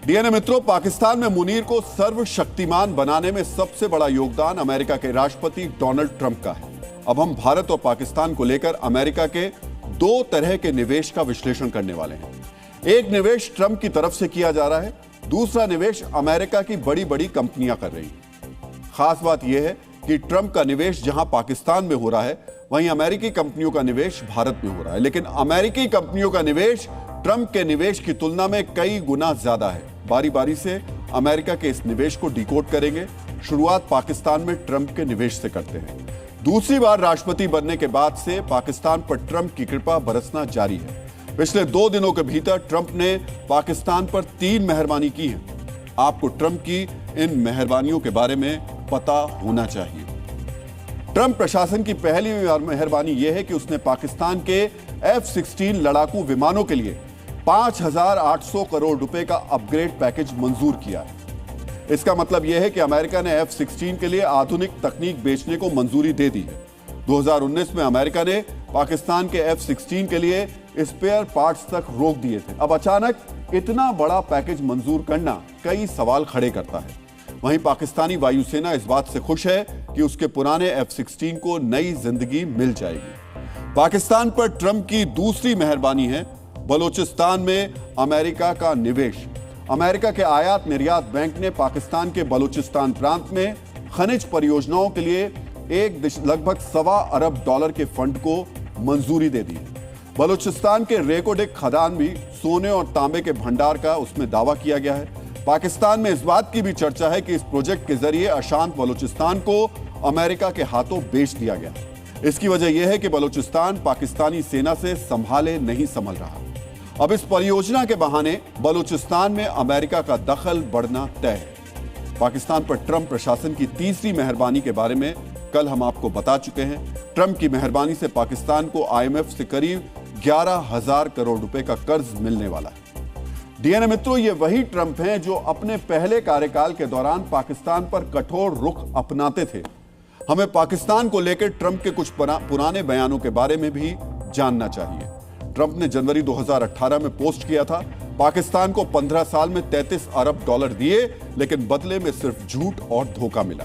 DNA मित्रों, पाकिस्तान में मुनीर को सर्वशक्तिमान बनाने में सबसे बड़ा योगदान अमेरिका के राष्ट्रपति डोनाल्ड ट्रंप का है। अब हम भारत और पाकिस्तान को लेकर अमेरिका के दो तरह के निवेश का विश्लेषण करने वाले हैं। एक निवेश ट्रंप की तरफ से किया जा रहा है, दूसरा निवेश अमेरिका की बड़ी बड़ी कंपनियां कर रही हैं। खास बात यह है कि ट्रंप का निवेश जहां पाकिस्तान में हो रहा है, वहीं अमेरिकी कंपनियों का निवेश भारत में हो रहा है। लेकिन अमेरिकी कंपनियों का निवेश ट्रंप के निवेश की तुलना में कई गुना ज्यादा है। बारी बारी से अमेरिका के इस निवेश को डिकोड करेंगे। शुरुआत पाकिस्तान में ट्रंप के निवेश से करते हैं। दूसरी बार राष्ट्रपति बनने के बाद से पाकिस्तान पर ट्रंप की कृपा बरसना जारी है। पिछले 2 दिनों के भीतर ट्रंप ने पाकिस्तान पर 3 मेहरबानी की है। आपको ट्रंप की इन मेहरबानियों के बारे में पता होना चाहिए। ट्रंप प्रशासन की पहली मेहरबानी यह है कि उसने पाकिस्तान के F-16 लड़ाकू विमानों के लिए 5,800 करोड़ रुपए का अपग्रेड पैकेज मंजूर किया है। इसका मतलब यह है कि अमेरिका ने F-16 के लिए आधुनिक तकनीक बेचने को मंजूरी दे दी है। 2019 में अमेरिका ने पाकिस्तान के F-16 के लिए स्पेयर पार्ट्स तक रोक दिए थे। अब अचानक इतना बड़ा पैकेज मंजूर करना कई सवाल खड़े करता है। वहीं पाकिस्तानी वायुसेना इस बात से खुश है कि उसके पुराने F-16 को नई जिंदगी मिल जाएगी। पाकिस्तान पर ट्रंप की दूसरी मेहरबानी है बलूचिस्तान में अमेरिका का निवेश। अमेरिका के आयात निर्यात बैंक ने पाकिस्तान के बलूचिस्तान प्रांत में खनिज परियोजनाओं के लिए लगभग $1.25 अरब के फंड को मंजूरी दे दी। बलूचिस्तान के रेकोडिक खदान भी सोने और तांबे के भंडार का उसमें दावा किया गया है। पाकिस्तान में इस बात की भी चर्चा है कि इस प्रोजेक्ट के जरिए अशांत बलूचिस्तान को अमेरिका के हाथों बेच दिया गया। इसकी वजह यह है कि बलूचिस्तान पाकिस्तानी सेना से संभाले नहीं संभल रहा। अब इस परियोजना के बहाने बलूचिस्तान में अमेरिका का दखल बढ़ना तय है। पाकिस्तान पर ट्रंप प्रशासन की तीसरी मेहरबानी के बारे में कल हम आपको बता चुके हैं। ट्रंप की मेहरबानी से पाकिस्तान को IMF से करीब 11,000 करोड़ रुपए का कर्ज मिलने वाला है। डीएनए मित्रों, ये वही ट्रंप हैं जो अपने पहले कार्यकाल के दौरान पाकिस्तान पर कठोर रुख अपनाते थे। हमें पाकिस्तान को लेकर ट्रंप के कुछ पुराने बयानों के बारे में भी जानना चाहिए। ट्रंप ने जनवरी 2018 में पोस्ट किया था, पाकिस्तान को 15 साल में $33 अरब दिए, लेकिन बदले में सिर्फ झूठ और धोखा मिला।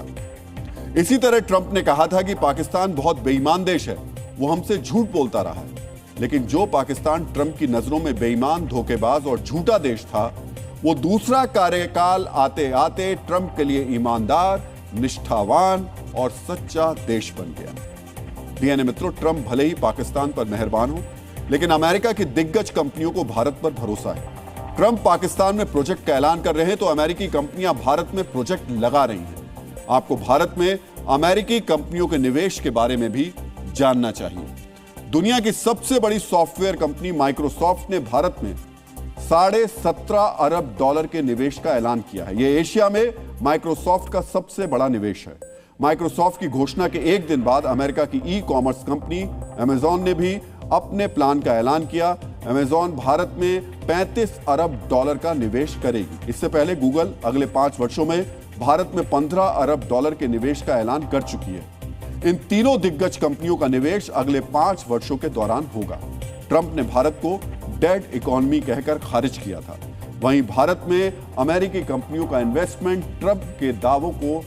इसी तरह ट्रंप ने कहा था कि पाकिस्तान बहुत बेईमान देश है, वो हमसे झूठ बोलता रहा है। लेकिन जो पाकिस्तान ट्रंप की नजरों में बेईमान, धोखेबाज और झूठा देश था, वो दूसरा कार्यकाल आते आते ट्रंप के लिए ईमानदार, निष्ठावान और सच्चा देश बन गया। डीएनए मित्रों, ट्रंप भले ही पाकिस्तान पर मेहरबान हो, लेकिन अमेरिका की दिग्गज कंपनियों को भारत पर भरोसा है। ट्रंप पाकिस्तान में प्रोजेक्ट का ऐलान कर रहे हैं तो अमेरिकी कंपनियां भारत में प्रोजेक्ट लगा रही हैं। आपको भारत में अमेरिकी कंपनियों के निवेश के बारे में भी जानना चाहिए। दुनिया की सबसे बड़ी सॉफ्टवेयर कंपनी माइक्रोसॉफ्ट ने भारत में $17.5 अरब के निवेश का ऐलान किया है। यह एशिया में माइक्रोसॉफ्ट का सबसे बड़ा निवेश है। माइक्रोसॉफ्ट की घोषणा के एक दिन बाद अमेरिका की ई-कॉमर्स कंपनी अमेजॉन ने भी अपने प्लान का ऐलान किया। अमेजॉन भारत में $35 अरब का निवेश करेगी। इससे पहले गूगल अगले 5 वर्षों में भारत में $15 अरब के निवेश का ऐलान कर चुकी है। इन तीनों दिग्गज कंपनियों का निवेश अगले 5 वर्षों के दौरान होगा। ट्रंप ने भारत को डेड इकोनॉमी कहकर खारिज किया था। वहीं भारत में अमेरिकी कंपनियों का इन्वेस्टमेंट ट्रंप के दावों को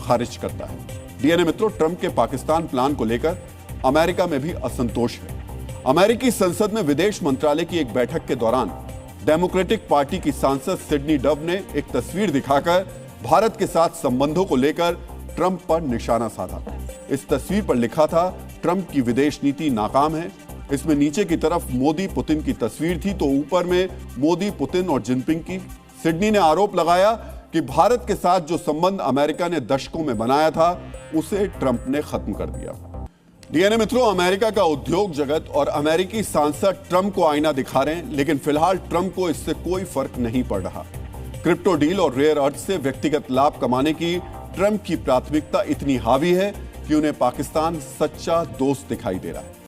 खारिज करता है। डीएनए मित्रों, ट्रंप के पाकिस्तान प्लान को लेकर अमेरिका में भी असंतोष है। अमेरिकी संसद में विदेश मंत्रालय की एक बैठक के दौरान डेमोक्रेटिक पार्टी की सांसद सिडनी डव ने एक तस्वीर दिखाकर भारत के साथ संबंधों को लेकर ट्रंप पर निशाना साधा। इस तस्वीर पर लिखा था, ट्रंप की विदेश नीति नाकाम है। इसमें नीचे की तरफ मोदी पुतिन की तस्वीर थी, तो ऊपर में मोदी, पुतिन और जिनपिंग की। सिडनी ने आरोप लगाया कि भारत के साथ जो संबंध अमेरिका ने दशकों में बनाया था, उसे ट्रंप ने खत्म कर दिया। डीएनए मित्रों, अमेरिका का उद्योग जगत और अमेरिकी सांसद ट्रंप को आईना दिखा रहे हैं, लेकिन फिलहाल ट्रंप को इससे कोई फर्क नहीं पड़ रहा। क्रिप्टो डील और रेयर अर्थ से व्यक्तिगत लाभ कमाने की ट्रंप की प्राथमिकता इतनी हावी है कि उन्हें पाकिस्तान सच्चा दोस्त दिखाई दे रहा है।